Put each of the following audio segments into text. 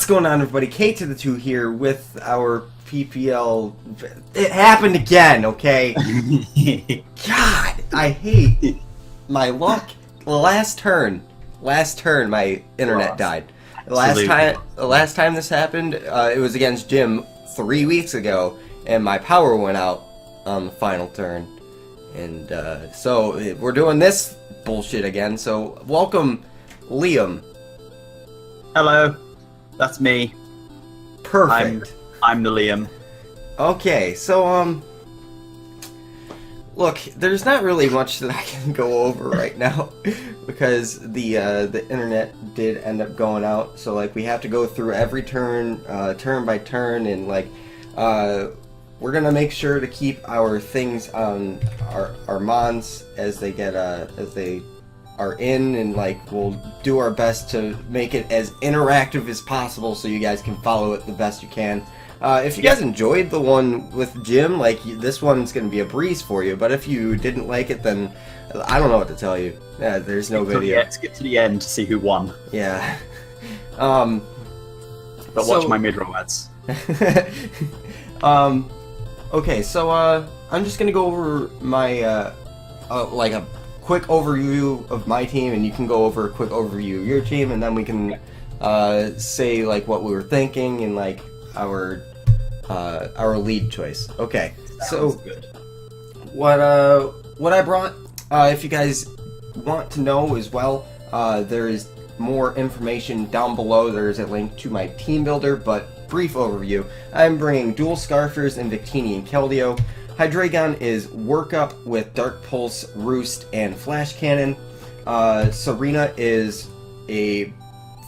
What's going on, everybody? K to the 2 here with our PPL. It happened again, okay? God, I hate my luck. Last turn, my internet died. The last time this happened, it was against Jim 3 weeks ago, and my power went out on the final turn. And so we're doing this bullshit again. So welcome, Liam. Hello, that's me. Perfect. I'm the Liam. Okay, so look, there's not really much that I can go over right now because the internet did end up going out. So like we have to go through every turn, turn by turn, and like we're gonna make sure to keep our things on our mons as they get as they are in, and like we'll do our best to make it as interactive as possible so you guys can follow it the best you can. If you guys enjoyed the one with Jim, like this one's gonna be a breeze for you. But if you didn't like it, then I don't know what to tell you. Yeah, there's no video. Skip to the end to see who won. Yeah. But watch my mid-roll ads. Okay, so I'm just gonna go over my like a quick overview of my team, and you can go over a quick overview of your team, and then we can say like what we were thinking and like our lead choice. Okay, so good. What I brought, if you guys want to know as well, there is more information down below. There's a link to my team builder, but brief overview. I'm bringing Dual Scarfers, Invictini, and Keldeo. Hydreigon is Workup with Dark Pulse, Roost, and Flash Cannon. Serena is a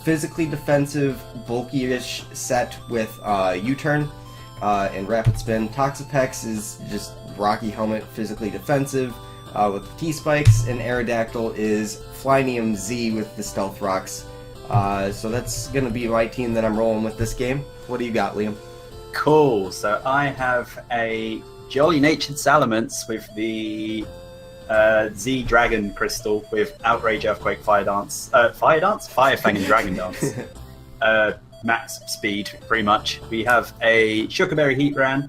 physically defensive, bulky-ish set with U-Turn and Rapid Spin. Toxapex is just Rocky Helmet, physically defensive with T-Spikes, and Aerodactyl is Flynium Z with the Stealth Rocks. So that's going to be my team that I'm rolling with this game. What do you got, Liam? Cool. So I have a Jolly Natured Salamence with the Z Dragon Crystal with Outrage, Earthquake, Fire Fang, and Dragon Dance. Max speed, pretty much. We have a Shukaberry Heatran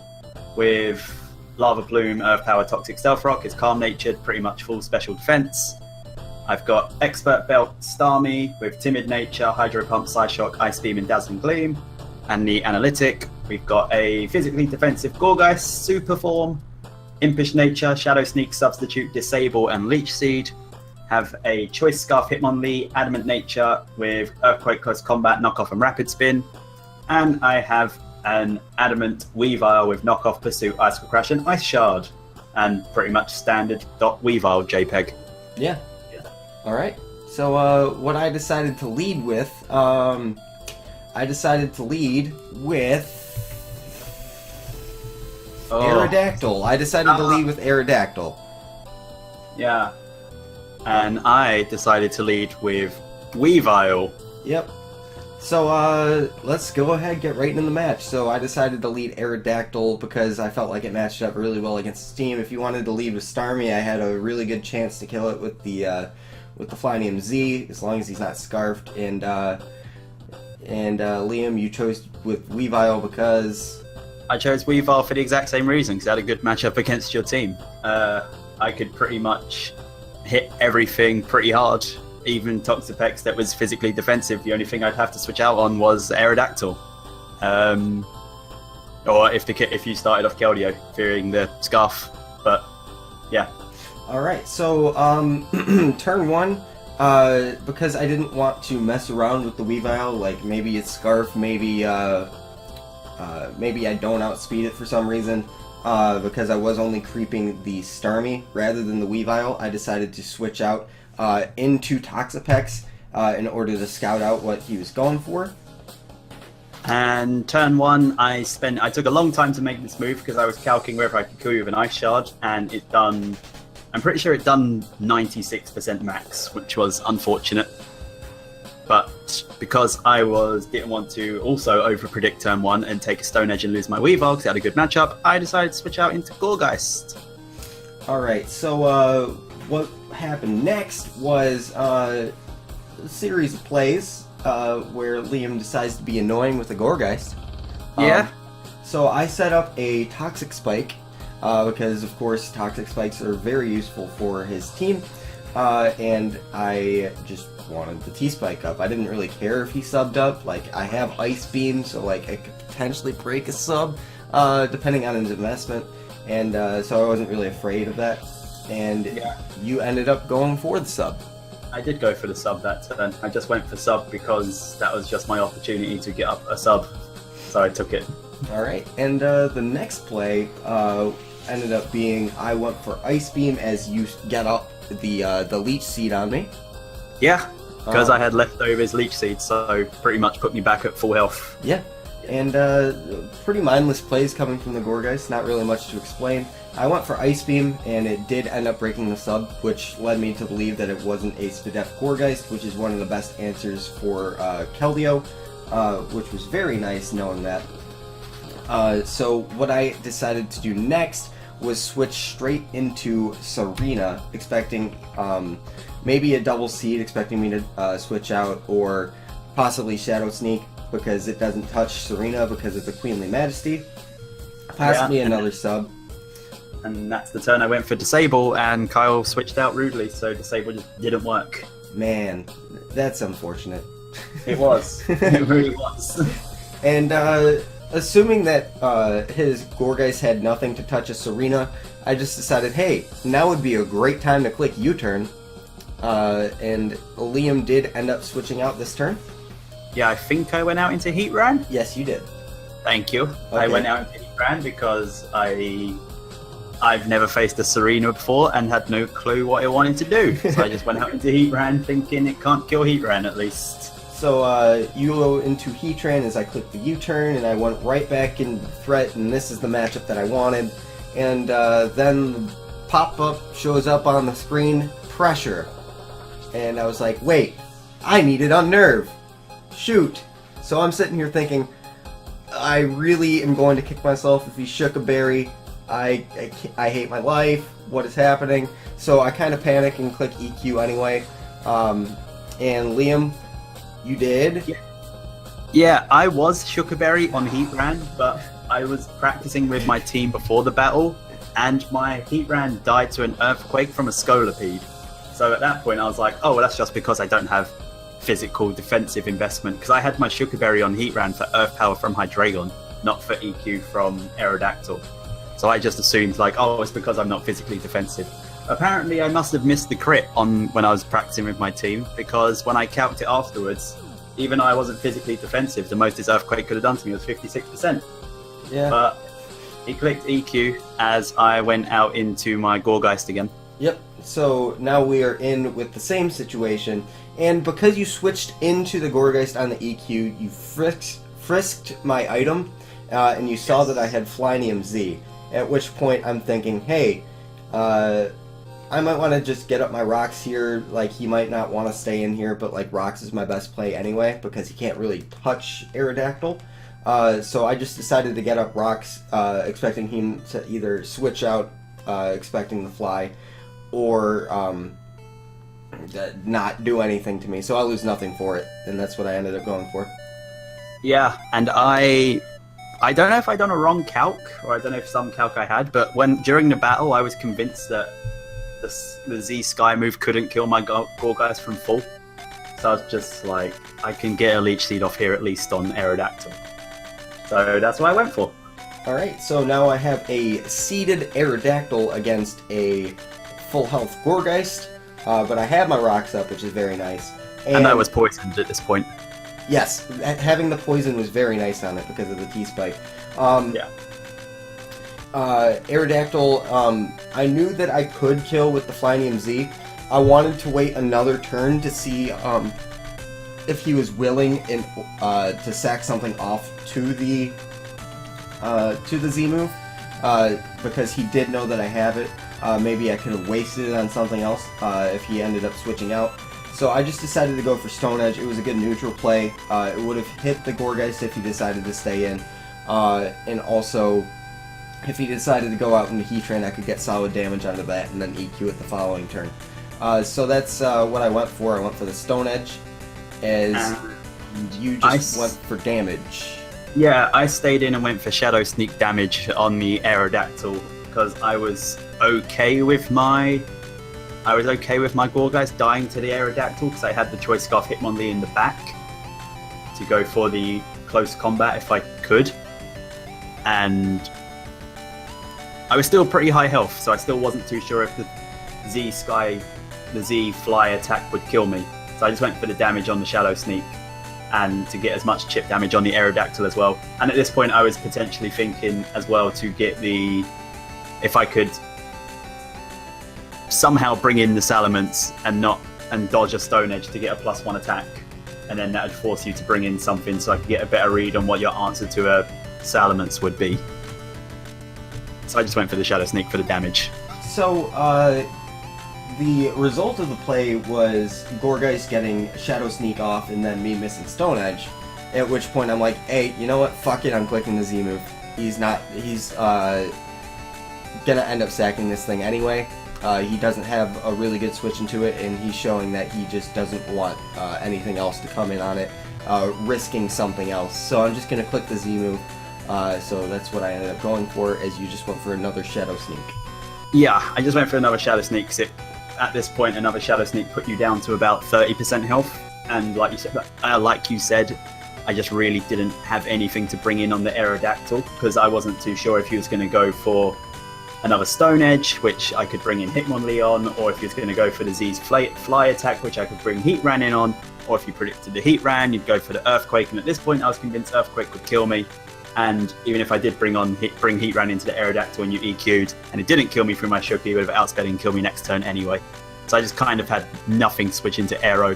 with Lava Plume, Earth Power, Toxic Stealth Rock. It's Calm Natured, pretty much full special defense. I've got Expert Belt Starmie with Timid Nature, Hydro Pump, Psyshock, Ice Beam, and Dazzling Gleam. And the Analytic, we've got a physically defensive Gorgeist, Super Form, Impish Nature, Shadow Sneak, Substitute, Disable, and Leech Seed. Have a Choice Scarf Hitmonlee, Adamant Nature with Earthquake, Close Combat, Knockoff, and Rapid Spin. And I have an Adamant Weavile with Knockoff, Pursuit, Icicle Crash, and Ice Shard. And pretty much standard Weavile JPEG. Yeah. Alright. So what I decided to lead with, Aerodactyl. I decided to lead with Aerodactyl. Yeah. And I decided to lead with Weavile. Yep. So let's go ahead and get right into the match. So I decided to lead Aerodactyl because I felt like it matched up really well against Steam. If you wanted to lead with Starmie, I had a really good chance to kill it with the Flynium Z, as long as he's not scarfed. And Liam, you chose with Weavile because I chose Weavile for the exact same reason, because I had a good matchup against your team. I could pretty much hit everything pretty hard, even Toxapex that was physically defensive. The only thing I'd have to switch out on was Aerodactyl. Or if you started off Keldeo, fearing the Scarf. But, yeah. Alright, so turn one, because I didn't want to mess around with the Weavile, like maybe it's Scarf, maybe I don't outspeed it for some reason, because I was only creeping the Starmie rather than the Weavile. I decided to switch out into Toxapex in order to scout out what he was going for. And turn one, I took a long time to make this move because I was calculating whether I could kill you with an Ice Shard, and I'm pretty sure it done 96% max, which was unfortunate. But because I didn't want to also over-predict turn one and take a Stone Edge and lose my Weavile because I had a good matchup, I decided to switch out into Gorgeist. Alright, so what happened next was a series of plays. where Liam decides to be annoying with the Gourgeist. Yeah. So I set up a Toxic Spike, because of course Toxic Spikes are very useful for his team, and I just wanted the T-Spike up. I didn't really care if he subbed up. Like, I have Ice Beam, so like I could potentially break a sub, depending on his investment, and so I wasn't really afraid of that. And you ended up going for the sub. I did go for the sub that turn. I just went for sub because that was just my opportunity to get up a sub, so I took it. Alright, and the next play ended up being I went for Ice Beam as you get up the Leech Seed on me. Yeah, because I had leftovers Leech Seed, so pretty much put me back at full health. Yeah, and pretty mindless plays coming from the Gourgeist, not really much to explain. I went for Ice Beam, and it did end up breaking the sub, which led me to believe that it wasn't a Spadef Gourgeist, which is one of the best answers for Keldeo, which was very nice knowing that. So what I decided to do next was switch straight into Serena, expecting maybe a double seed, expecting me to switch out, or possibly Shadow Sneak, because it doesn't touch Serena because of the Queenly Majesty. Possibly another sub. And that's the turn I went for Disable, and Kyle switched out rudely, so Disable just didn't work. Man, that's unfortunate. It was. It really was. And assuming that his Gourgeist had nothing to touch a Serena, I just decided, hey, now would be a great time to click U-turn. And Liam did end up switching out this turn. Yeah, I think I went out into Heatran. Yes, you did. Thank you. Okay. I went out into Heatran because I've never faced a Serena before and had no clue what it wanted to do. So I just went out into Heatran thinking it can't kill Heatran at least. So you go into Heatran as I click the U-turn, and I went right back in Threat, and this is the matchup that I wanted. And then the pop-up shows up on the screen, Pressure. And I was like, wait, I need it on Nerve. Shoot. So I'm sitting here thinking, I really am going to kick myself if he shook a berry. I hate my life. What is happening? So I kind of panic and click EQ anyway. And Liam, you did? Yeah, I was Shookaberry on Heatran, but I was practicing with my team before the battle, and my Heatran died to an Earthquake from a Scolipede. So at that point I was like, oh, well, that's just because I don't have physical defensive investment, because I had my Shookaberry on Heatran for Earth Power from Hydreigon, not for EQ from Aerodactyl. So I just assumed, like, oh, it's because I'm not physically defensive. Apparently, I must have missed the crit on when I was practicing with my team, because when I calced it afterwards, even though I wasn't physically defensive, the most his Earthquake could have done to me was 56%. Yeah. But he clicked EQ as I went out into my Gourgeist again. Yep. So now we are in with the same situation, and because you switched into the Gourgeist on the EQ, you frisked my item, and you saw that I had Flynium Z. At which point I'm thinking, hey, I might want to just get up my Rocks here. Like, he might not want to stay in here, but like Rocks is my best play anyway because he can't really touch Aerodactyl. So I just decided to get up Rocks, expecting him to either switch out, expecting the fly, or not do anything to me. So I lose nothing for it, and that's what I ended up going for. Yeah, and I don't know if I done a wrong calc, or I don't know if some calc I had, but during the battle I was convinced that the Z Sky move couldn't kill my Gourgeist from full. So I was just like, I can get a Leech Seed off here at least on Aerodactyl. So that's what I went for. Alright, so now I have a seeded Aerodactyl against a full health Gourgeist, but I have my Rocks up, which is very nice. And I was poisoned at this point. Yes, having the poison was very nice on it because of the T-Spike. Yeah. Aerodactyl, I knew that I could kill with the Flynium Z. I wanted to wait another turn to see if he was willing to sack something off to the Z move, because he did know that I have it. Maybe I could have wasted it on something else if he ended up switching out. So I just decided to go for Stone Edge. It was a good neutral play. It would have hit the Gourgeist if he decided to stay in. And also, if he decided to go out into Heatran, I could get solid damage onto that and then EQ it the following turn. So that's what I went for. I went for the Stone Edge. you just went for damage. Yeah, I stayed in and went for Shadow Sneak damage on the Aerodactyl because I was okay with my Gorgeist dying to the Aerodactyl because I had the Choice Scarf Hitmonlee in the back to go for the close combat if I could. And I was still pretty high health, so I still wasn't too sure if the Z Fly attack would kill me. So I just went for the damage on the Shadow Sneak and to get as much chip damage on the Aerodactyl as well. And at this point I was potentially thinking as well to get if I could somehow bring in the Salamence and dodge a Stone Edge to get a +1 attack, and then that would force you to bring in something so I could get a better read on what your answer to a Salamence would be. So I just went for the Shadow Sneak for the damage. So, the result of the play was Gorgeist getting Shadow Sneak off and then me missing Stone Edge, at which point I'm like, hey, you know what, fuck it, I'm clicking the Z move. He's gonna end up sacking this thing anyway. He doesn't have a really good switch into it, and he's showing that he just doesn't want anything else to come in on it, risking something else. So I'm just gonna click the Z move. So that's what I ended up going for, as you just went for another Shadow Sneak. Yeah, I just went for another Shadow Sneak because at this point another Shadow Sneak put you down to about 30% health, and like you said, I just really didn't have anything to bring in on the Aerodactyl because I wasn't too sure if he was going to go for another Stone Edge, which I could bring in Hitmonlee on, or if he was going to go for the Z's Fly attack, which I could bring Heatran in on, or if you predicted the Heatran, you'd go for the Earthquake, and at this point I was convinced Earthquake would kill me. And even if I did bring Heatran into the Aerodactyl and you EQ'd, and it didn't kill me through my Shoki, it would have outsped and killed me next turn anyway. So I just kind of had nothing switch into Aero.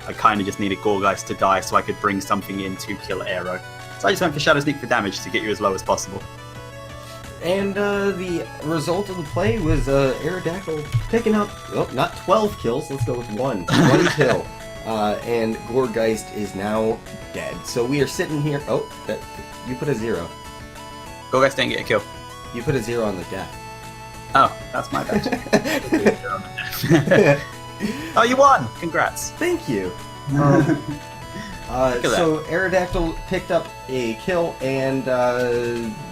I kind of just needed Gorgeist to die so I could bring something in to kill Aero. So I just went for Shadow Sneak for damage to get you as low as possible. And the result of the play was Aerodactyl picking up, well, not 12 kills, let's go with one kill. And Gorgeist is now dead. So we are sitting here, you put a 0. Gorgeist didn't get a kill. You put a 0 on the death. Oh, that's my bad. Oh, you won! Congrats. Thank you. So Aerodactyl picked up a kill, and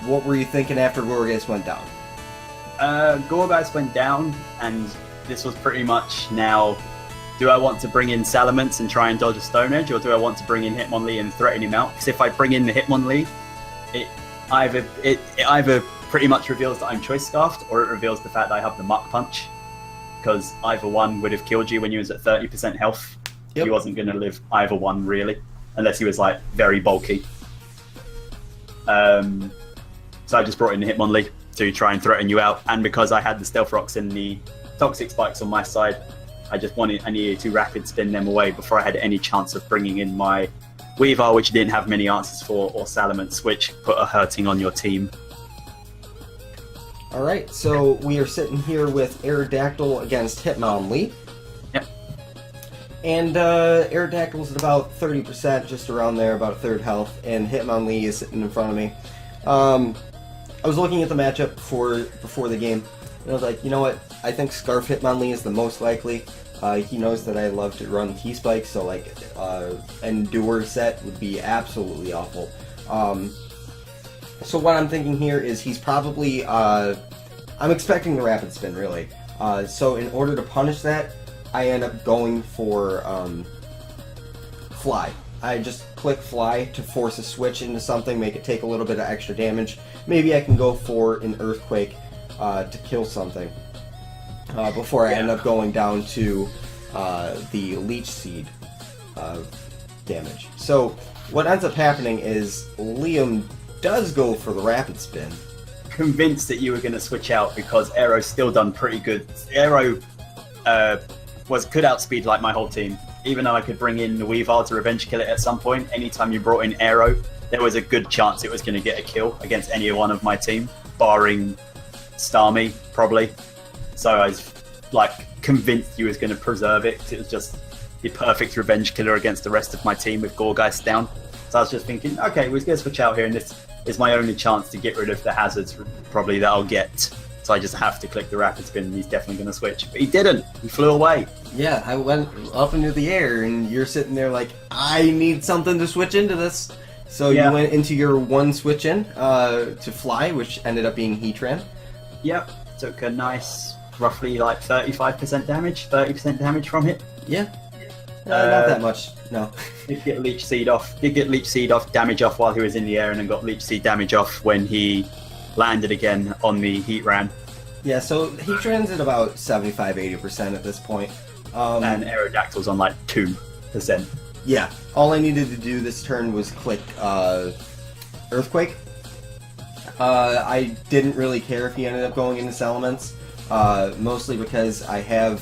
what were you thinking after Gorgeist went down? Gorgeist went down, and this was pretty much now, do I want to bring in Salamence and try and dodge a Stone Edge, or do I want to bring in Hitmonlee and threaten him out? Because if I bring in the Hitmonlee, it either pretty much reveals that I'm Choice Scarfed, or it reveals the fact that I have the Muck Punch. Because either one would have killed you when you was at 30% health. Yep. He wasn't going to live either one, really, unless he was like very bulky. So I just brought in the Hitmonlee to try and threaten you out, and because I had the Stealth Rocks and the Toxic Spikes on my side, I needed to rapid spin them away before I had any chance of bringing in my Weavile, which didn't have many answers for, or Salamence, which put a hurting on your team. Alright, so we are sitting here with Aerodactyl against Hitmonlee. Yep. And Aerodactyl's at about 30%, just around there, about a third health, and Hitmonlee is sitting in front of me. I was looking at the matchup before the game, and I was like, you know what, I think Scarf Hitmonlee is the most likely. He knows that I love to run T-Spike, so like Endure set would be absolutely awful. So what I'm thinking here is he's probably, I'm expecting the Rapid Spin, really. So in order to punish that, I end up going for Fly. I just click Fly to force a switch into something, make it take a little bit of extra damage. Maybe I can go for an Earthquake to kill something before I end up going down to the Leech Seed damage. So what ends up happening is Liam does go for the Rapid Spin. Convinced that you were going to switch out because Aero's still done pretty good. Aero could outspeed like my whole team. Even though I could bring in the Weavile to revenge kill it at some point, anytime you brought in Aero, there was a good chance it was going to get a kill against any one of my team, barring Starmie, probably. So I was like convinced you was going to preserve it because it was just the perfect revenge killer against the rest of my team with Gorgeist down. So I was just thinking, okay, we're going to switch out here, and this is my only chance to get rid of the hazards probably that I'll get So I just have to click the rapid spin, and he's definitely going to switch. But he didn't. He flew away. Yeah, I went up into the air, and you're sitting there like, I need something to switch into this. So you went into your one switch in to fly, which ended up being Heatran. Yep. Took a nice, roughly like 35% damage, 30% damage from it. Yeah. Not that much, no. Did get Leech Seed off. Did get Leech Seed off, damage off while he was in the air, and then got Leech Seed damage off when he landed again on the Heatran. Yeah, so Heatran's at about 75-80% at this point. And Aerodactyl's on like 2%. Yeah, all I needed to do this turn was click Earthquake. I didn't really care if he ended up going into Salamence, mostly because I have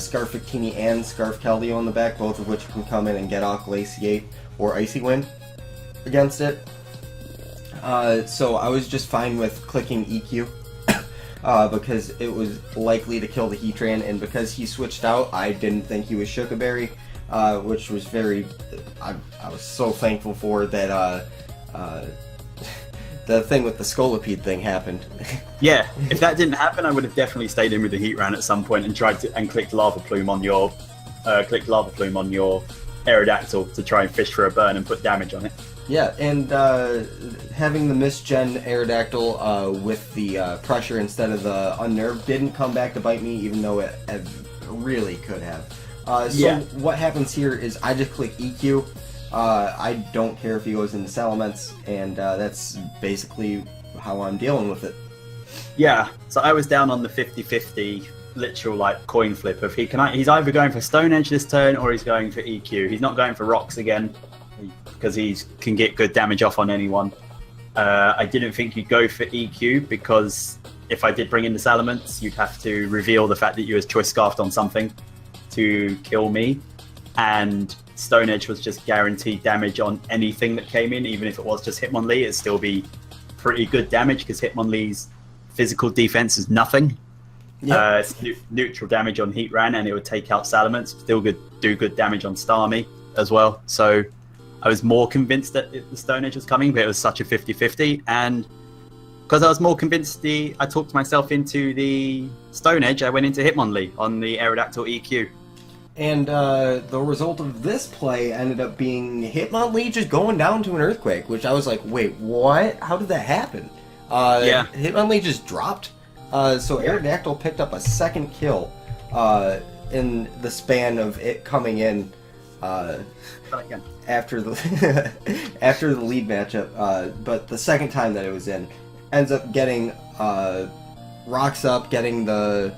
Scarf Victini and Scarf Keldeo on the back, both of which can come in and get off Glaciate or Icy Wind against it. So I was just fine with clicking EQ because it was likely to kill the Heatran, and because he switched out, I didn't think he was Shukaberry, which was I was so thankful for that. The thing with the Scolipede thing happened. Yeah, if that didn't happen, I would have definitely stayed in with the Heatran at some point and clicked Lava Plume on your Aerodactyl to try and fish for a burn and put damage on it. Yeah, and having the Misgen Aerodactyl with the pressure instead of the Unnerved didn't come back to bite me, even though it really could have. What happens here is I just click EQ. I don't care if he goes into Salamence, and that's basically how I'm dealing with it. Yeah, so I was down on the 50-50 literal like coin flip of he's either going for Stone Edge this turn or he's going for EQ. He's not going for Rocks again because he can get good damage off on anyone. I didn't think you'd go for EQ because if I did bring in the Salamence, you'd have to reveal the fact that you was Choice Scarfed on something to kill me, and Stone Edge was just guaranteed damage on anything that came in. Even if it was just Hitmonlee, it'd still be pretty good damage because Hitmonlee's physical defense is nothing. Yep. It's neutral damage on Heatran, and it would take out Salamence. Still do good damage on Starmie as well. So I was more convinced that the Stone Edge was coming, but it was such a 50-50. And because I was more convinced, I talked myself into the Stone Edge. I went into Hitmonlee on the Aerodactyl EQ. And the result of this play ended up being Hitmonlee just going down to an Earthquake, which I was like, wait, what? How did that happen? Hitmonlee just dropped. So Aerodactyl picked up a second kill in the span of it coming in after the after the lead matchup. But the second time that it was in, ends up getting Rocks up, getting the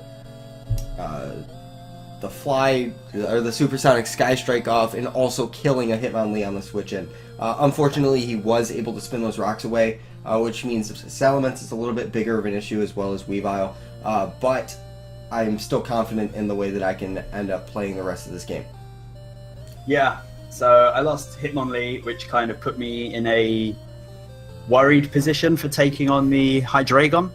Fly or the Supersonic Sky Strike off, and also killing a Hitmonlee on the switch in. Unfortunately, he was able to spin those rocks away, which means Salamence is a little bit bigger of an issue, as well as Weavile. But I'm still confident in the way that I can end up playing the rest of this game. Yeah, so I lost Hitmonlee, which kind of put me in a worried position for taking on the Hydreigon.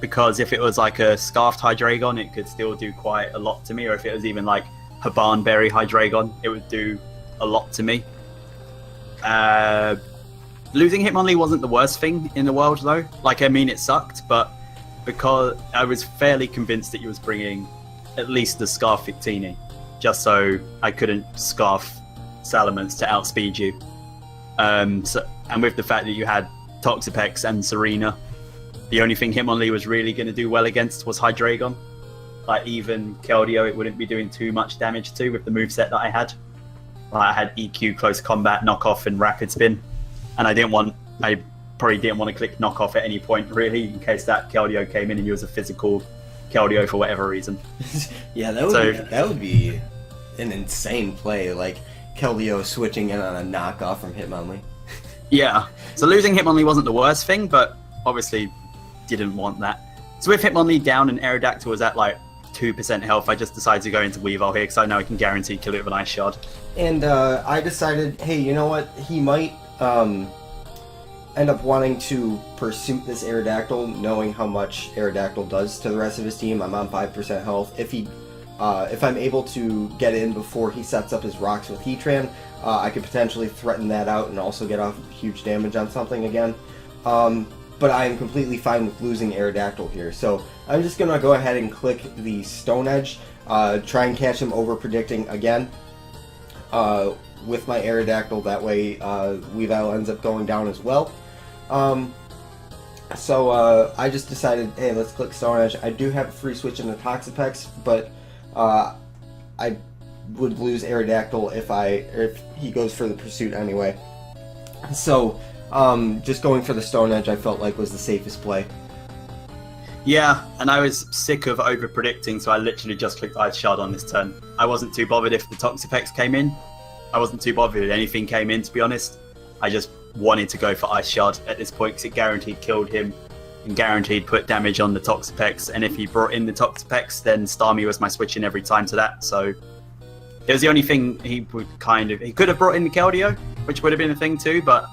Because if it was like a Scarfed Hydreigon, it could still do quite a lot to me. Or if it was even like Habanberry Hydreigon, it would do a lot to me. Losing Hitmonlee wasn't the worst thing in the world, though. Like, I mean, it sucked, but because I was fairly convinced that you was bringing at least the Scarf Victini, just so I couldn't Scarf Salamence to outspeed you. And with the fact that you had Toxapex and Serena, the only thing Hitmonlee was really going to do well against was Hydreigon. Like, even Keldeo, it wouldn't be doing too much damage to with the moveset that I had. Like, I had EQ, Close Combat, Knockoff, and Rapid Spin. And I probably didn't want to click Knockoff at any point, really, in case that Keldeo came in and you was a physical Keldeo for whatever reason. Yeah, that would be an insane play, like Keldeo switching in on a knockoff from Hitmonlee. Yeah, so losing Hitmonlee wasn't the worst thing, but obviously didn't want that. So with Hitmonlee down and Aerodactyl was at like 2% health, I just decided to go into Weavile here because I know I can guarantee kill it with an Ice Shard. And I decided, hey, you know what? He might end up wanting to pursue this Aerodactyl, knowing how much Aerodactyl does to the rest of his team. I'm on 5% health. If I'm able to get in before he sets up his rocks with Heatran, I could potentially threaten that out and also get off huge damage on something again. but I am completely fine with losing Aerodactyl here. So I'm just going to go ahead and click the Stone Edge, try and catch him over predicting again with my Aerodactyl. That way Weavile ends up going down as well. So I just decided, hey, let's click Stone Edge. I do have a free switch into Toxapex, but I would lose Aerodactyl if he goes for the pursuit anyway. So just going for the Stone Edge I felt like was the safest play. Yeah, and I was sick of over predicting, so I literally just clicked Ice Shard on this turn. I wasn't too bothered if the Toxapex came in. I wasn't too bothered if anything came in, to be honest. I just wanted to go for Ice Shard at this point because it guaranteed killed him and guaranteed put damage on the Toxapex. And if he brought in the Toxapex, then Starmie was my switch in every time to that. So it was the only thing he would he could have brought in the Keldeo, which would have been a thing too, but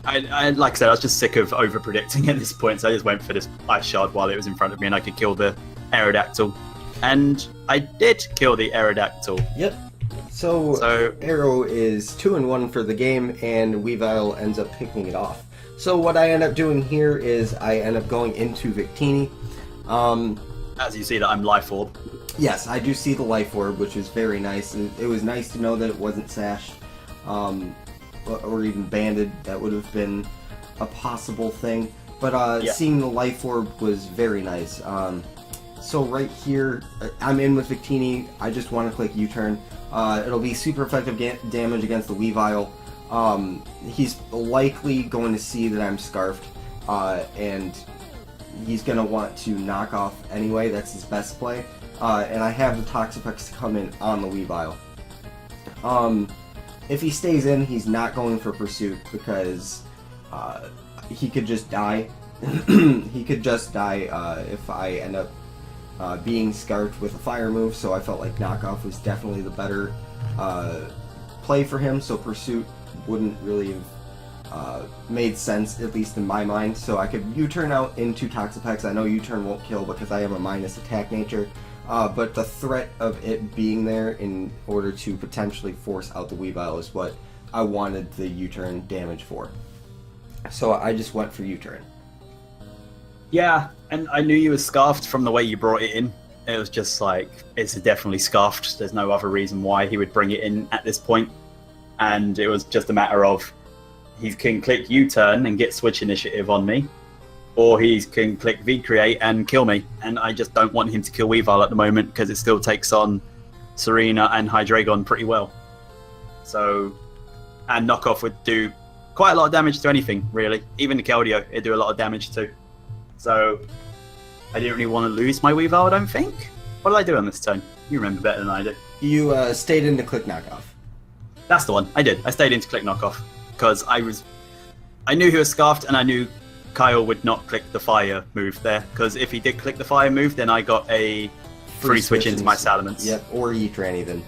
I like I said, I was just sick of over predicting at this point, so I just went for this Ice Shard while it was in front of me and I could kill the Aerodactyl. And I did kill the Aerodactyl. Yep. So Aero is 2-1 for the game, and Weavile ends up picking it off. So what I end up doing here is I end up going into Victini. As you see that I'm Life Orb. Yes, I do see the Life Orb, which is very nice. It was nice to know that it wasn't sashed or even banded. That would have been a possible thing. But seeing the Life Orb was very nice. So right here, I'm in with Victini. I just want to click U-turn. It'll be super effective damage against the Weavile. He's likely going to see that I'm Scarfed, and he's going to want to knock off anyway. That's his best play. And I have the Toxapex come in on the Weavile. If he stays in, he's not going for Pursuit because he could just die. He could just die if I end up being Scarfed with a fire move, so I felt like knockoff was definitely the better play for him, so Pursuit wouldn't really have made sense, at least in my mind. So I could U-turn out into Toxapex. I know U-turn won't kill because I am a minus attack nature, but the threat of it being there in order to potentially force out the Weavile is what I wanted the U-turn damage for. So I just went for U-turn. Yeah, and I knew you were Scarfed from the way you brought it in. It was just like, it's definitely Scarfed. There's no other reason why he would bring it in at this point. And it was just a matter of, he can click U-turn and get switch initiative on me, or he can click V-create and kill me. And I just don't want him to kill Weavile at the moment because it still takes on Serena and Hydreigon pretty well. So, and knockoff would do quite a lot of damage to anything, really. Even the Keldeo, it'd do a lot of damage too. So, I didn't really want to lose my Weavile, I don't think. What did I do on this turn? You remember better than I do. You stayed in to click knockoff. That's the one. I did. I stayed in to click knockoff because I knew he was Scarfed, and I knew Kyle would not click the fire move there, because if he did click the fire move, then I got a free switch into my Salamence. Yep, or Heatran even.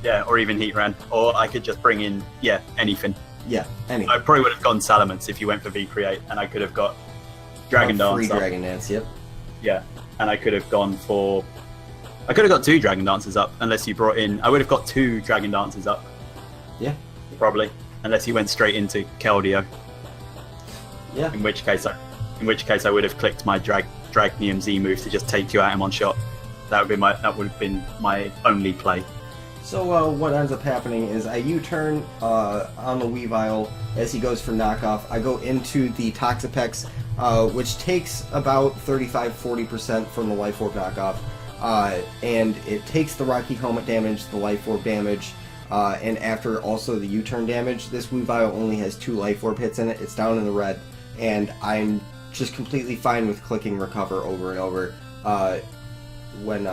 Yeah, or even Heatran. Or I could just bring in, anything. Yeah, anything. I probably would have gone Salamence if you went for V-create, and I could have got Dragon Dance. Free Dragon Dance, yep. Yeah, and I could have gone for... I could have got 2 Dragon Dances up, unless you brought in... I would have got 2 Dragon Dances up. Yeah. Probably. Unless you went straight into Keldeo. Yeah. In which case I would have clicked my Dragnium Z move to just take you out in one shot. That would have been my only play. So what ends up happening is I U-turn on the Weavile as he goes for knockoff. I go into the Toxapex, which takes about 35-40% from the Life Orb knockoff, and it takes the Rocky Helmet damage, the Life Orb damage, and after also the U-turn damage. This Weavile only has 2 Life Orb hits in it. It's down in the red, and I'm just completely fine with clicking Recover over and over when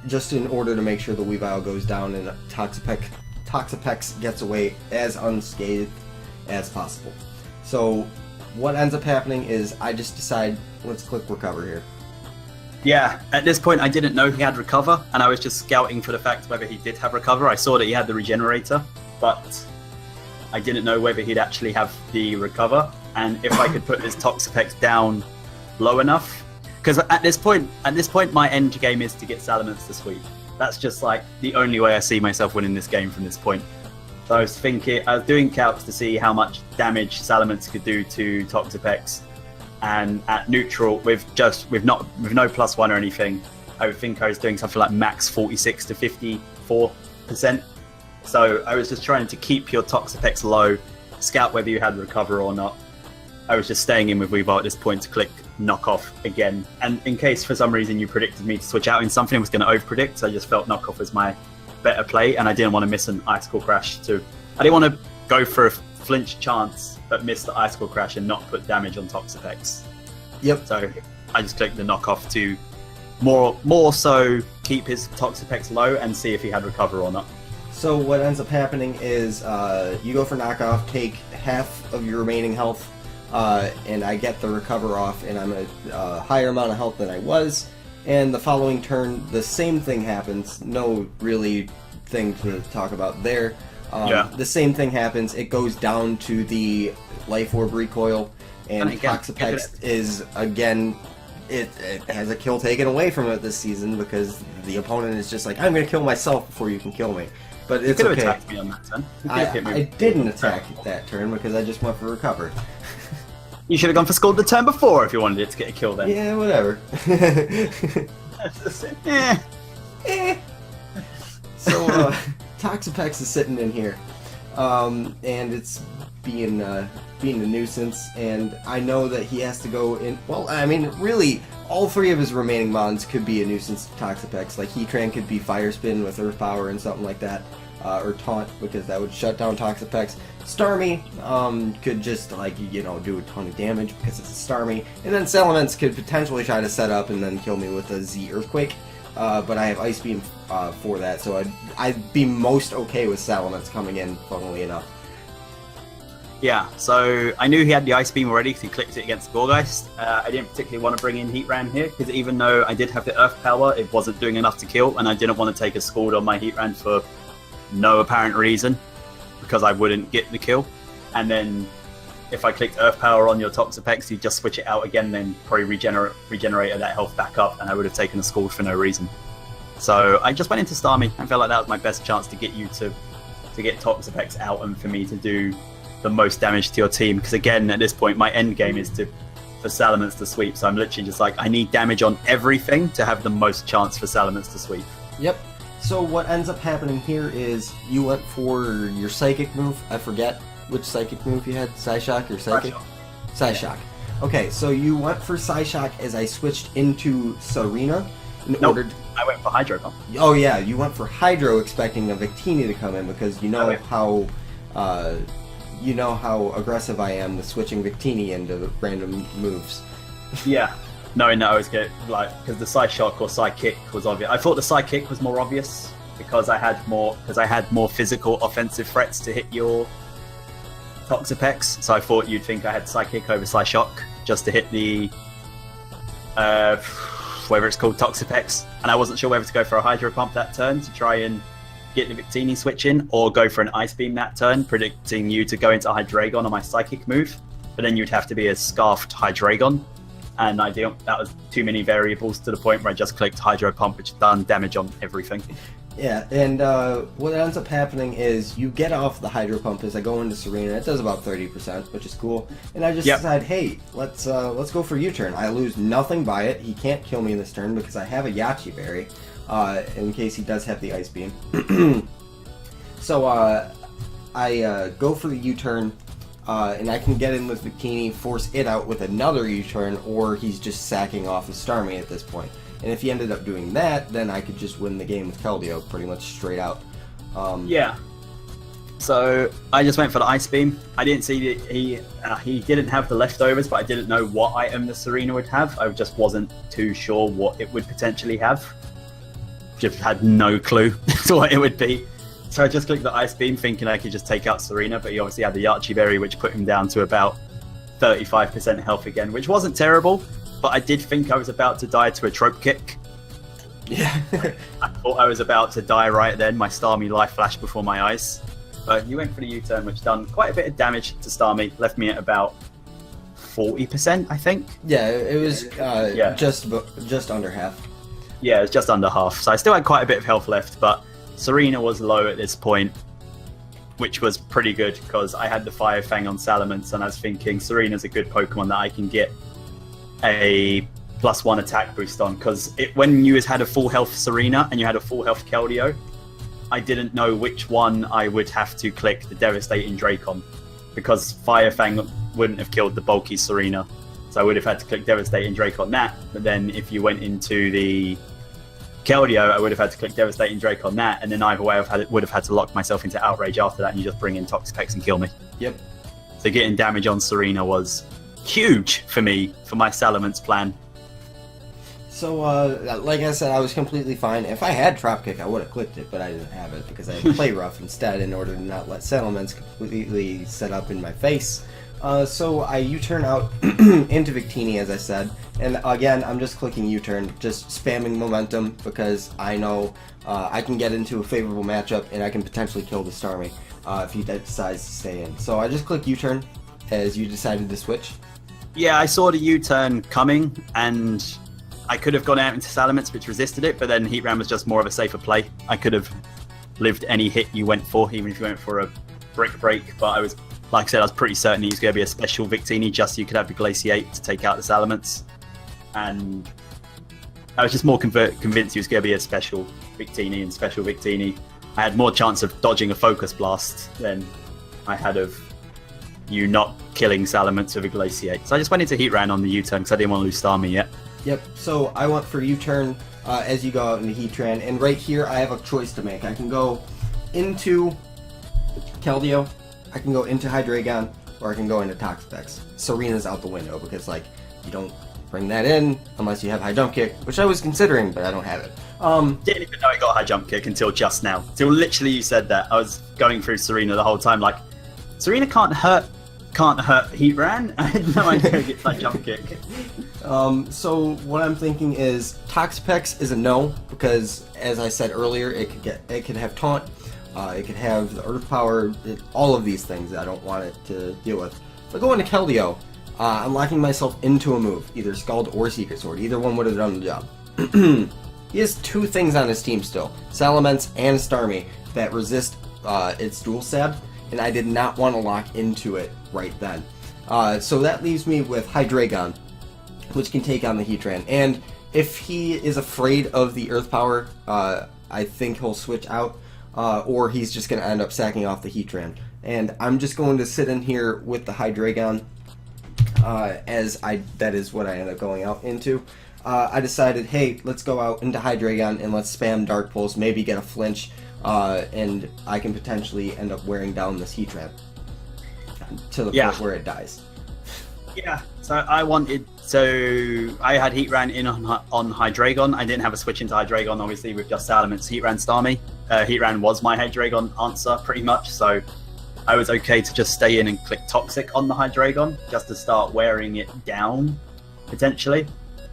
just in order to make sure the Weavile goes down and Toxapex gets away as unscathed as possible. So what ends up happening is I just decide, let's click Recover here. Yeah, at this point I didn't know he had Recover, and I was just scouting for the fact whether he did have Recover. I saw that he had the Regenerator, but I didn't know whether he'd actually have the Recover, and if I could put this Toxapex down low enough. Because at this point, my end game is to get Salamence to sweep. That's just like the only way I see myself winning this game from this point. So I was doing calcs to see how much damage Salamence could do to Toxapex, and at neutral with no +1 or anything, I would think I was doing something like max 46 to 54%. So I was just trying to keep your Toxapex low, scout whether you had recover or not. I was just staying in with Weavile at this point to click knock off again. And in case for some reason you predicted me to switch out in something, I was going to over-predict, so I just felt knock off was my better play, and I didn't want to miss an Icicle Crash too. I didn't want to go for a flinch chance, but miss the Icicle Crash and not put damage on Toxapex. Yep. So I just clicked the knock off to more so keep his Toxapex low and see if he had recover or not. So what ends up happening is you go for knockoff, take half of your remaining health, and I get the recover off, and I'm at a higher amount of health than I was. And the following turn, the same thing happens. No really thing to talk about there. The same thing happens. It goes down to the Life Orb recoil, and Toxapex is again. It has a kill taken away from it this season because the opponent is just like, I'm going to kill myself before you can kill me. But it's you okay. could have attacked me on that turn. I didn't attack that turn because I just went for recover. You should have gone for Scald the turn before if you wanted it to get a kill then. Yeah, whatever. So Toxapex is sitting in here, and it's being a nuisance, and I know that he has to go in. Well, I mean, really, all three of his remaining mons could be a nuisance to Toxapex. Like Heatran could be Fire Spin with Earth Power and something like that, or Taunt, because that would shut down Toxapex. Starmie could just, like, you know, do a ton of damage because it's a Starmie, and then Salamence could potentially try to set up and then kill me with a Z Earthquake. But I have Ice Beam for that, so I'd be most okay with Salamence coming in, funnily enough. Yeah, so I knew he had the Ice Beam already because he clicked it against Gorgeist. I didn't particularly want to bring in Heatran here because even though I did have the Earth Power, it wasn't doing enough to kill, and I didn't want to take a Scald on my Heatran for no apparent reason because I wouldn't get the kill. And then if I clicked Earth Power on your Toxapex, you just switch it out again, then probably regenerated that health back up, and I would have taken a Scald for no reason. So I just went into Starmie. I felt like that was my best chance to get you to get Toxapex out and for me to do the most damage to your team. Because again, at this point, my end game is for Salamence to sweep. So I'm literally just like, I need damage on everything to have the most chance for Salamence to sweep. Yep. So what ends up happening here is you went for your Psychic move. I forget which Psychic move you had, Psyshock or Psychic? Psyshock. Okay, so you went for Psyshock as I switched into Serena. I went for Hydro Pump. Oh yeah, you went for Hydro expecting a Victini to come in because you know how aggressive I am with switching Victini into random moves. Yeah, knowing that I was going because the Psyshock or Psykick was obvious. I thought the Psykick was more obvious because I had more physical offensive threats to hit your Toxapex. So I thought you'd think I had Psykick over Psyshock just to hit the whatever it's called, Toxapex. And I wasn't sure whether to go for a Hydro Pump that turn to try and get the Victini switch in, or go for an Ice Beam that turn, predicting you to go into Hydreigon on my Psychic move. But then you'd have to be a Scarfed Hydreigon, and I didn't. That was too many variables to the point where I just clicked Hydro Pump, which done damage on everything. Yeah, and what ends up happening is you get off the Hydro Pump as I go into Serena. It does about 30%, which is cool. And I just decide, hey, let's go for U-turn. I lose nothing by it. He can't kill me this turn because I have a Yachi Berry, in case he does have the Ice Beam. So I go for the U-turn, and I can get in with Victini, force it out with another U-turn, or he's just sacking off of Starmie at this point. And if he ended up doing that, then I could just win the game with Keldeo pretty much straight out. Yeah. So I just went for the Ice Beam. I didn't see that he didn't have the leftovers, but I didn't know what item the Serena would have. I just wasn't too sure what it would potentially have. Just had no clue to what it would be. So I just clicked the Ice Beam thinking I could just take out Serena, but he obviously had the Yachi Berry, which put him down to about 35% health again, which wasn't terrible. But I did think I was about to die to a Trope Kick. Yeah. I thought I was about to die right then. My Starmie life flashed before my eyes. But you went for the U-turn, which done quite a bit of damage to Starmie. Left me at about 40%, I think. Yeah, it was just under half. Yeah, it was just under half. So I still had quite a bit of health left, but Serena was low at this point, which was pretty good because I had the Fire Fang on Salamence, and I was thinking Serena's a good Pokemon that I can get a +1 attack boost on, because when you had a full health Serena and you had a full health Keldeo, I didn't know which one I would have to click the Devastating Drake on, because Fire Fang wouldn't have killed the bulky Serena, so I would have had to click Devastating Drake on that. But then if you went into the Keldeo, I would have had to click Devastating Drake on that, and then either way I would have had to lock myself into Outrage after that, and you just bring in Toxapex and kill me. Yep. So getting damage on Serena was huge for me, for my Salamence plan. So, like I said, I was completely fine. If I had Dropkick, I would have clicked it, but I didn't have it because I had Play Rough instead in order to not let Settlements completely set up in my face. So I U-turn out into Victini, as I said, and again, I'm just clicking U-turn, just spamming Momentum, because I know I can get into a favorable matchup and I can potentially kill the Starmie if he decides to stay in. So I just click U-turn as you decided to switch. Yeah, I saw the U-turn coming, and I could have gone out into Salamence, which resisted it, but then Heatran was just more of a safer play. I could have lived any hit you went for, even if you went for a Brick Break, but I was, like I said, I was pretty certain he was going to be a special Victini, just so you could have the Glaciate to take out the Salamence. And I was just more convinced he was going to be a special Victini, and special Victini, I had more chance of dodging a Focus Blast than I had of you not killing Salamence with a Glaciate. So I just went into Heatran on the U-turn because I didn't want to lose Starmie yet. Yep, so I went for U-turn as you go out into Heatran, and right here I have a choice to make. I can go into Keldeo, I can go into Hydreigon, or I can go into Toxapex. Serena's out the window because, like, you don't bring that in unless you have High Jump Kick, which I was considering, but I don't have it. Didn't even know I got a High Jump Kick until just now. Until literally you said that. I was going through Serena the whole time, like, Serena can't hurt Heatran. I had no idea he gets that Jump Kick. So what I'm thinking is Toxapex is a no, because as I said earlier, it could have Taunt, it could have the Earth Power, all of these things that I don't want it to deal with. If I go into Keldeo, I'm locking myself into a move, either Scald or Secret Sword. Either one would have done the job. He has two things on his team still, Salamence and Starmie, that resist its dual stab, and I did not want to lock into it right then. So that leaves me with Hydreigon, which can take on the Heatran. And if he is afraid of the Earth Power, I think he'll switch out, or he's just going to end up sacking off the Heatran. And I'm just going to sit in here with the Hydreigon, that is what I end up going out into. I decided, hey, let's go out into Hydreigon and let's spam Dark Pulse, maybe get a flinch, and I can potentially end up wearing down this Heatran to the point where it dies. Yeah, so I had Heatran in on Hydreigon. I didn't have a switch into Hydreigon, obviously, with just Salamence, Heatran, Starmie. Heatran was my Hydreigon answer, pretty much, so I was okay to just stay in and click Toxic on the Hydreigon, just to start wearing it down, potentially.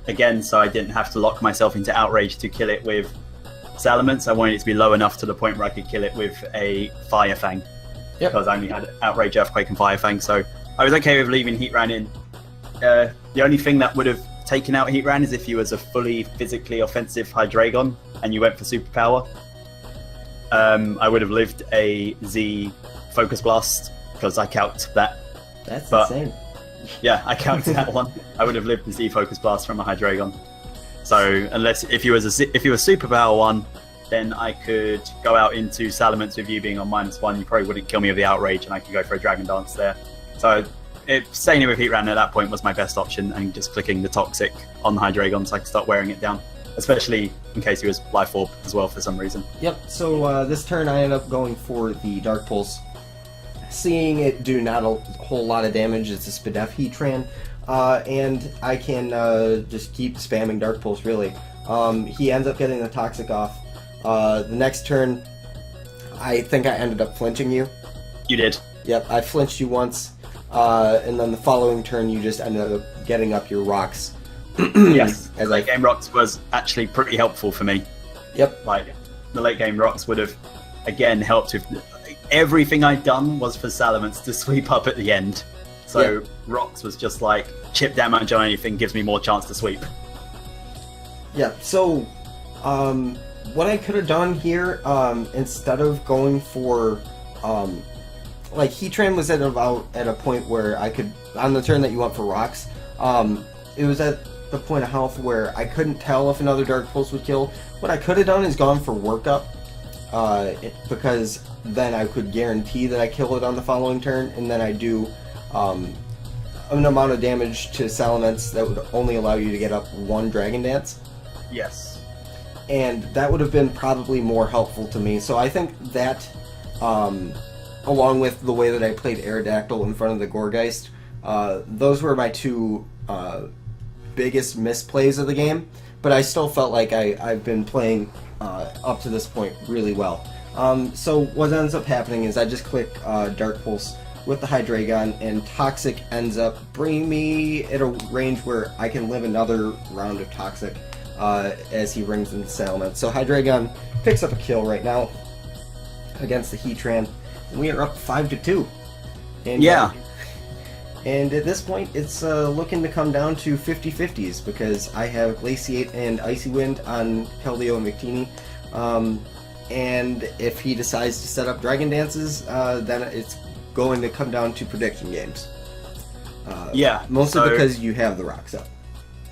Again, so I didn't have to lock myself into Outrage to kill it with Salamence. I wanted it to be low enough to the point where I could kill it with a Fire Fang. Yep. Because I only had Outrage, Earthquake, and Fire Fang, so I was okay with leaving Heatran in. The only thing that would have taken out Heatran is if you was a fully physically offensive Hydreigon and you went for Superpower. I would have lived a Z Focus Blast because I calced that. That's insane. Yeah, I counted that one. I would have lived the Z Focus Blast from a Hydreigon. So if you was Superpower one, then I could go out into Salamence with you being on -1. You probably wouldn't kill me with the Outrage, and I could go for a Dragon Dance there. So staying in with Heatran at that point was my best option, and just clicking the Toxic on the Hydreigon so I could start wearing it down. Especially in case he was Life Orb as well for some reason. Yep, so this turn I ended up going for the Dark Pulse. Seeing it do not a whole lot of damage, it's a Spadef Heatran, and I can just keep spamming Dark Pulse, really. He ends up getting the Toxic off. The next turn, I think I ended up flinching you. You did. Yep, I flinched you once, and then the following turn you just ended up getting up your rocks. Yes, the late game rocks was actually pretty helpful for me. Yep. Like, the late game rocks would have, again, helped with... Everything I'd done was for Salamence to sweep up at the end. So rocks was just like, chip damage on anything gives me more chance to sweep. Yeah, so what I could have done here, instead of going for... like, Heatran was at a point where I could... On the turn that you went for rocks, it was at the point of health where I couldn't tell if another Dark Pulse would kill. What I could have done is gone for workup, because then I could guarantee that I kill it on the following turn, and then I do an amount of damage to Salamence that would only allow you to get up one Dragon Dance. Yes. And that would have been probably more helpful to me. So I think that, along with the way that I played Aerodactyl in front of the Goregeist, those were my two biggest misplays of the game. But I still felt like I've been playing up to this point really well. So what ends up happening is I just click Dark Pulse with the Hydreigon, and Toxic ends up bringing me at a range where I can live another round of Toxic as he rings into Salamence. So Hydreigon picks up a kill right now against the Heatran, and we are up 5-2. And, yeah. And at this point, it's looking to come down to 50-50s, because I have Glaciate and Icy Wind on Keldeo and Victini. And if he decides to set up Dragon Dances, then it's going to come down to prediction games. Yeah. Mostly because you have the rocks up.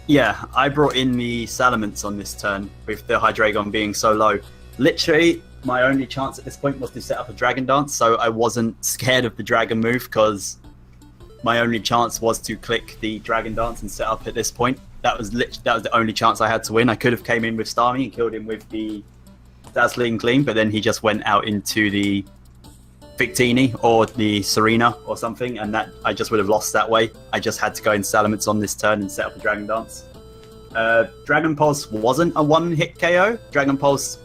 Yeah, I brought in the Salamence on this turn with the Hydreigon being so low. Literally, my only chance at this point was to set up a Dragon Dance, so I wasn't scared of the Dragon move, because my only chance was to click the Dragon Dance and set up at this point. That was the only chance I had to win. I could have came in with Starmie and killed him with the Dazzling Gleam, but then he just went out into the Victini or the Serena or something, and that I just would have lost that way. I just had to go in Salamence on this turn and set up a Dragon Dance. Dragon Pulse wasn't a one-hit KO. Dragon Pulse,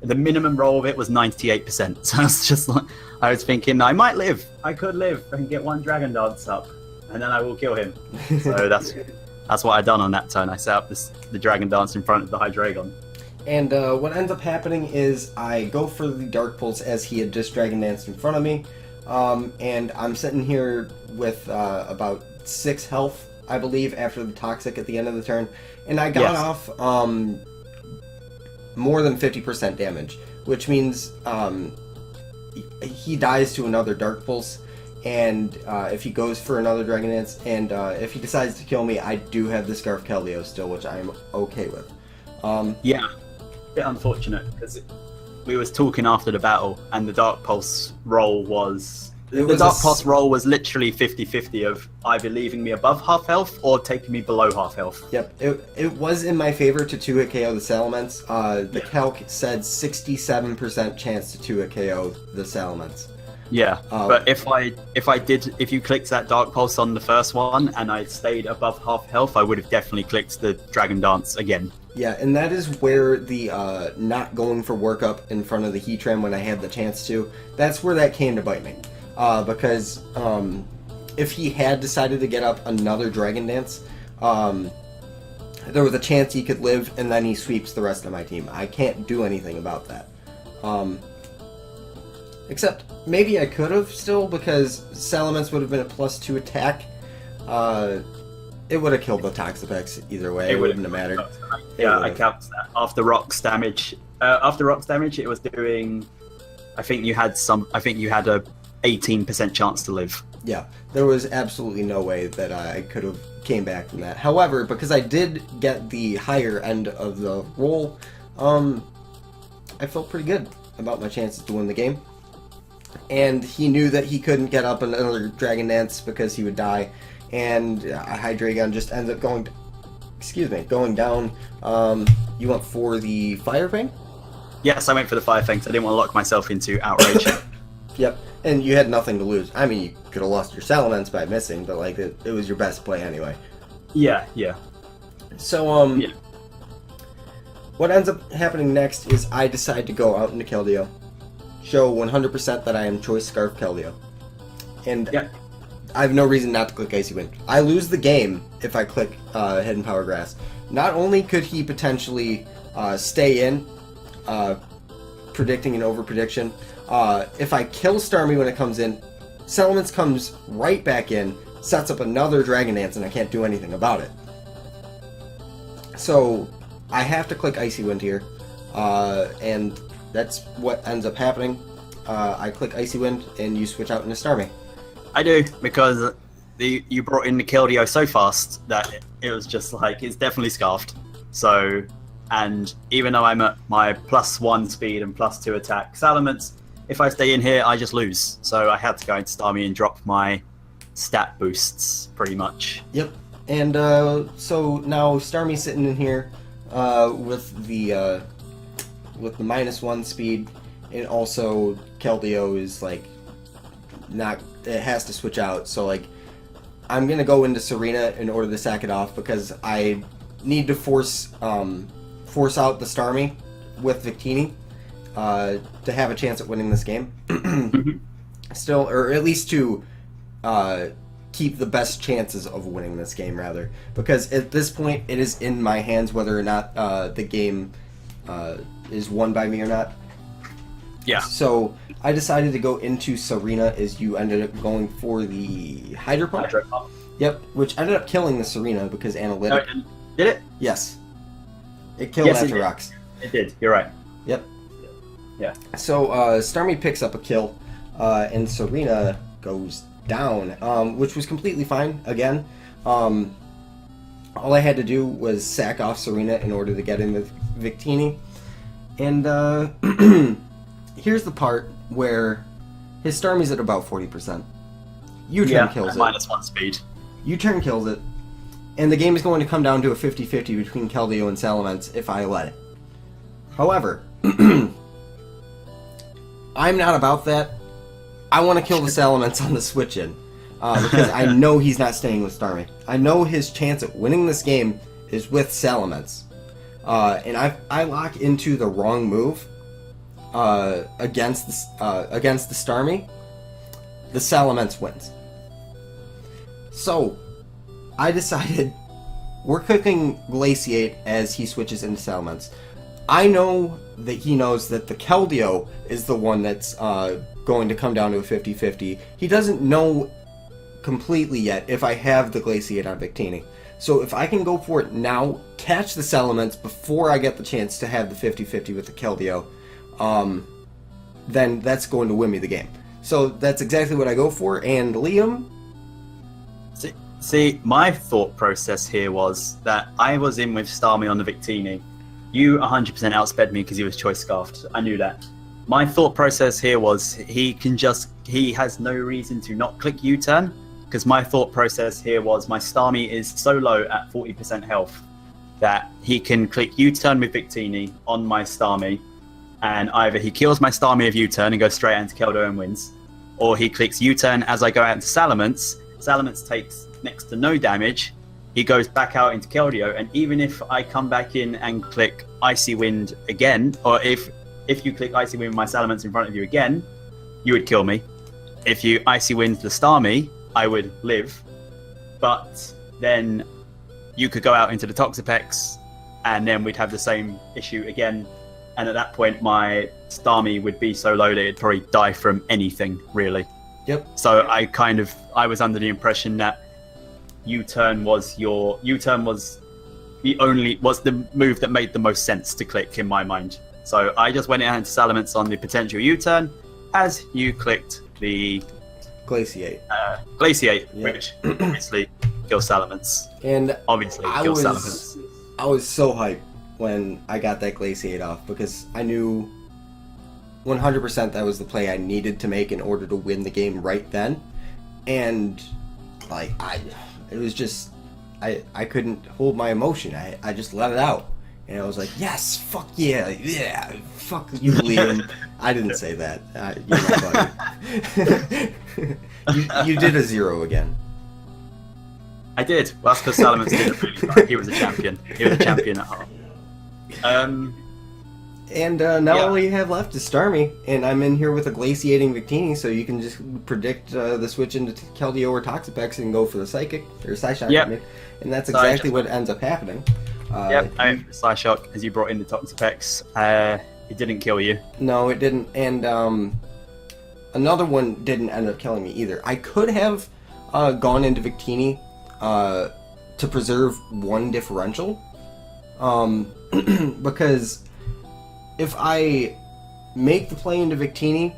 the minimum roll of it was 98%. So I was just like, I was thinking, I might live. I could live and get one Dragon Dance up, and then I will kill him. So that's what I done on that turn. I set up the Dragon Dance in front of the Hydreigon. And what ends up happening is I go for the Dark Pulse as he had just Dragon Danced in front of me. And I'm sitting here with about 6 health, I believe, after the Toxic at the end of the turn. And I got off more than 50% damage, which means he dies to another Dark Pulse. And if he goes for another Dragon Dance, and if he decides to kill me, I do have the Scarf Keldeo still, which I'm okay with. Yeah. Bit unfortunate, because we was talking after the battle, and the Dark Pulse roll was Pulse roll was literally 50-50 of either leaving me above half health or taking me below half health. Yep, it was in my favor to 2-hit KO the Salamence. The calc said 67% chance to 2-hit KO the Salamence. Yeah, but if you clicked that Dark Pulse on the first one and I stayed above half health, I would have definitely clicked the Dragon Dance again. Yeah, and that is where the not going for workup in front of the Heatran when I had the chance to, that's where that came to bite me. Because if he had decided to get up another Dragon Dance, there was a chance he could live, and then he sweeps the rest of my team. I can't do anything about that. Except, maybe I could have still, because Salamence would have been a +2 attack. It would have killed the Toxapex either way. It wouldn't have mattered. Yeah, I counted that. After Rock's damage, it was doing. I think you had a 18% chance to live. Yeah, there was absolutely no way that I could have came back from that. However, because I did get the higher end of the roll, I felt pretty good about my chances to win the game. And he knew that he couldn't get up another Dragon Dance because he would die. And Hydreigon just ends up going down. You went for the Fire Fang? Yes, I went for the Fire Fang. I didn't want to lock myself into Outrage. Yep, and you had nothing to lose. I mean, you could have lost your Salamence by missing, but like it was your best play anyway. Yeah. So what ends up happening next is I decide to go out into Keldeo, show 100% that I am Choice Scarf Keldeo, and I have no reason not to click Icy Wind. I lose the game if I click Hidden Power Grass. Not only could he potentially stay in, predicting an over-prediction, if I kill Starmie when it comes in, Salamence comes right back in, sets up another Dragon Dance, and I can't do anything about it. So I have to click Icy Wind here, and that's what ends up happening. I click Icy Wind, and you switch out into Starmie. I do, because you brought in the Keldeo so fast that it was just like, it's definitely scarfed. So, and even though I'm at my +1 speed and +2 attack Salamence, if I stay in here, I just lose. So I had to go into Starmie and drop my stat boosts, pretty much. Yep. And so now Starmie's sitting in here with the -1 speed, and also Keldeo is like not. It has to switch out. So like, I'm gonna go into Serena in order to sack it off because I need to force out the Starmie with Victini to have a chance at winning this game. Still, or at least to keep the best chances of winning this game, rather, because at this point it is in my hands whether or not the game is won by me or not. Yeah. So I decided to go into Serena as you ended up going for the Hydro Pump. Hydro Pump. Yep, which ended up killing the Serena because analytic. No, it didn't. Did it? Yes. It killed after rocks. It did, you're right. Yep. Yeah. So Starmie picks up a kill, and Serena goes down, which was completely fine. Again, all I had to do was sack off Serena in order to get in with Victini. And here's the part where his Starmie's at about 40%. U-turn kills it. -1 speed. U-turn kills it. And the game is going to come down to a 50-50 between Keldeo and Salamence if I let it. However, I'm not about that. I want to kill the Salamence on the switch-in. Because I know he's not staying with Starmie. I know his chance at winning this game is with Salamence. And I lock into the wrong move against the Starmie. The Salamence wins. So, I decided we're cooking Glaciate as he switches into Salamence. I know that he knows that the Keldeo is the one that's going to come down to a 50-50. He doesn't know completely yet if I have the Glaciate on Victini. So if I can go for it now, catch the Salamence before I get the chance to have the 50-50 with the Keldeo, then that's going to win me the game. So that's exactly what I go for, and Liam... See, my thought process here was that I was in with Starmie on the Victini. You 100% outsped me because he was choice scarfed. I knew that. My thought process here was he has no reason to not click U-turn, because my thought process here was my Starmie is so low at 40% health that he can click U-turn with Victini on my Starmie, and either he kills my Starmie of U-turn and goes straight into Keldeo and wins, or he clicks U-turn as I go out into Salamence. Salamence takes next to no damage. He goes back out into Keldeo, and even if I come back in and click Icy Wind again, or if you click Icy Wind with my Salamence in front of you again, you would kill me. If you Icy Wind the Starmie, I would live. But then you could go out into the Toxapex, and then we'd have the same issue again. And at that point, my Starmie would be so low that it'd probably die from anything, really. Yep. So I was under the impression that U-turn was the move that made the most sense to click in my mind. So I just went out into Salamence on the potential U-turn as you clicked the Glaciate. Glaciate, Yeah. which obviously kills Salamence. And Obviously kills Salamence. I was so hyped when I got that Glaciate off because I knew 100% that was the play I needed to make in order to win the game right then. And like it was just I couldn't hold my emotion. I just let it out. And I was like, yes, fuck yeah, fuck you, Liam. I didn't say that. You're my buddy. you did a 0 again. I did. Well, that's because Salamence did really well. He was a champion. He was a champion at heart. And now all you have left is Starmie, and I'm in here with a glaciating Victini, so you can just predict the switch into Keldeo or Toxapex and go for the Psychic, or Psyshock, Yep. I mean, and that's exactly what ends up happening. Yep, I went for Psyshock as you brought in the Toxapex. It didn't kill you. No, it didn't, and another one didn't end up killing me either. I could have gone into Victini to preserve one differential, because if I make the play into Victini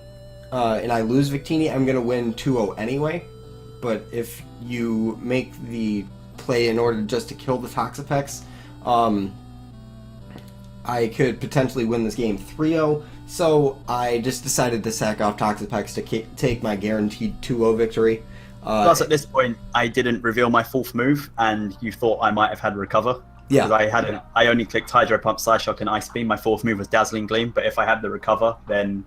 and I lose Victini, I'm going to win 2-0 anyway. but if you make the play in order just to kill the Toxapex, I could potentially win this game 3-0. So I just decided to sack off Toxapex to take my guaranteed 2-0 victory. Plus, at this point, I didn't reveal my 4th move, and you thought I might have had recover. Yeah. Because I only clicked Hydro Pump, Psyshock, and Ice Beam. My 4th move was Dazzling Gleam, but if I had the recover, then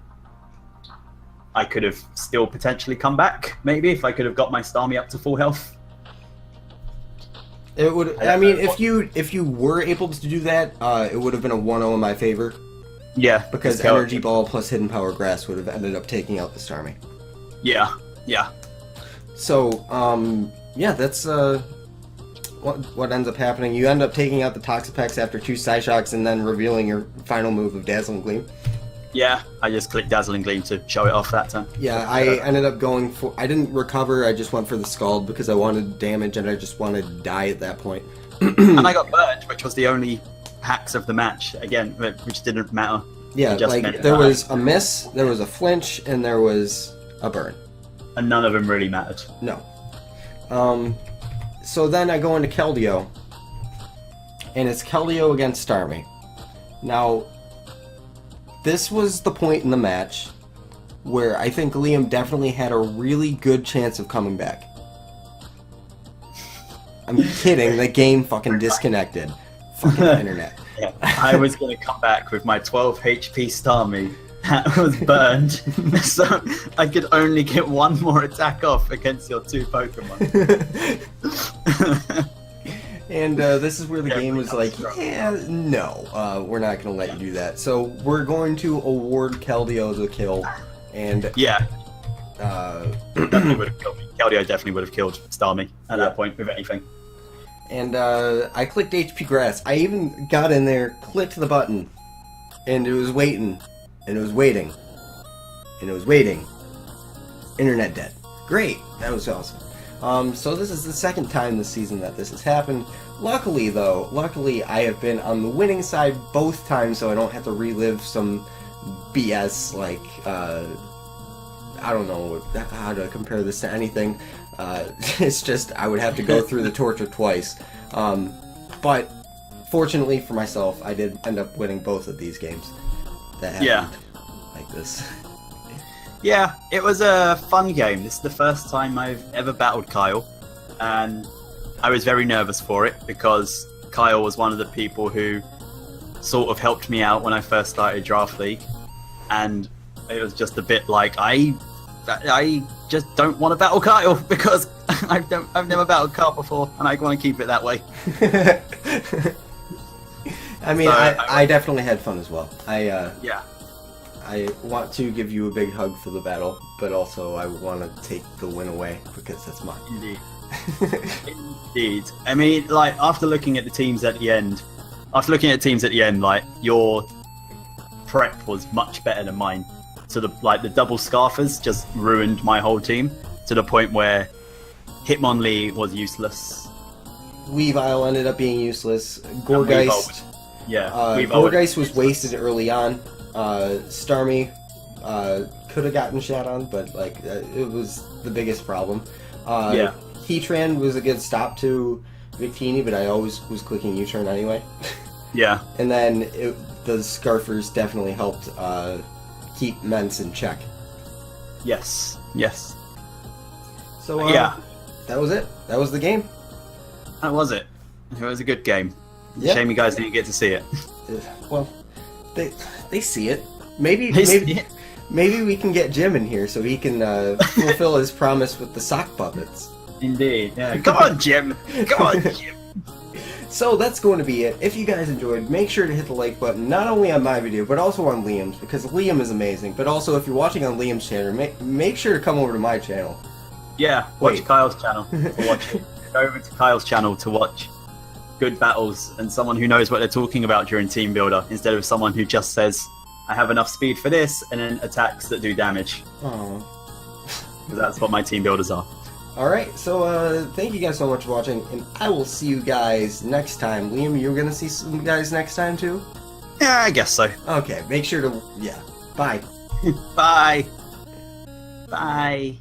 I could have still potentially come back. Maybe if I could have got my Starmie up to full health. It would. I mean, if you were able to do that, it would have been a 1-0 in my favor. Yeah, because Energy Ball plus Hidden Power Grass would have ended up taking out the Starmie. Yeah. So, yeah, that's what ends up happening. You end up taking out the Toxapex after 2 Psyshocks and then revealing your final move of Dazzling Gleam. Yeah, I just clicked Dazzling Gleam to show it off that time. Yeah, I ended up going for... I didn't recover, I just went for the Scald because I wanted damage and I just wanted to die at that point. And I got burned, which was the only hacks of the match, again, which didn't matter. Yeah, like, there was a miss, there was a flinch, and there was a burn. And none of them really mattered. No. So then I go into Keldeo, and it's Keldeo against Starmie. Now, this was the point in the match where I think Liam definitely had a really good chance of coming back. I'm kidding, the game fucking disconnected. Fucking internet. Yeah, I was going to come back with my 12 HP Starmie that was burned, so I could only get 1 more attack off against your 2 Pokemon. And this is where the game was like, yeah, no, we're not going to let you do that. So we're going to award Keldeo the kill, and yeah, definitely would have killed me. Keldeo definitely would have killed Starmie at that point with anything. And I clicked HP Grass. I even got in there, clicked the button, and it was waiting, and it was waiting, and it was waiting. Internet dead. Great. That was awesome. So this is the 2nd time this season that this has happened. Luckily, I have been on the winning side both times, so I don't have to relive some BS, like, I don't know how to compare this to anything. It's just I would have to go through the torture twice. But fortunately for myself, I did end up winning both of these games. That happened like this. Yeah, it was a fun game. This is the first time I've ever battled Kyle, and I was very nervous for it because Kyle was one of the people who sort of helped me out when I first started Draft League, and it was just a bit like I just don't want to battle Kyle because I've never battled Kyle before, and I want to keep it that way. I mean, so I definitely had fun as well. Yeah. I want to give you a big hug for the battle, but also I want to take the win away because that's mine. Indeed. Indeed. I mean, like, after looking at the teams at the end, like, your prep was much better than mine. So the double Scarfers just ruined my whole team to the point where Hitmonlee was useless. Weavile ended up being useless. Gourgeist. Weavile Gourgeist was wasted early on. Starmie could have gotten shat on, but like it was the biggest problem. Heatran was a good stop to Victini, but I always was clicking U-turn anyway. Yeah. And then the Scarfers definitely helped keep Mence in check. Yes. So that was it. That was the game. That was it. It was a good game. Yep. Shame you guys didn't get to see it. Well, they see it. Maybe we can get Jim in here so he can fulfill his promise with the sock puppets. Indeed. Yeah. Come on, Jim. Come on, Jim. So that's going to be it. If you guys enjoyed, make sure to hit the like button, not only on my video, but also on Liam's, because Liam is amazing. But also, if you're watching on Liam's channel, make sure to come over to my channel. Yeah, watch Kyle's channel to watch it. Go over to Kyle's channel to watch good battles and someone who knows what they're talking about during Team Builder, instead of someone who just says, I have enough speed for this, and then attacks that do damage. Aww. Because that's what my Team Builders are. Alright, so thank you guys so much for watching, and I will see you guys next time. Liam, you're going to see some guys next time too? Yeah, I guess so. Okay, make sure to, bye. Bye. Bye.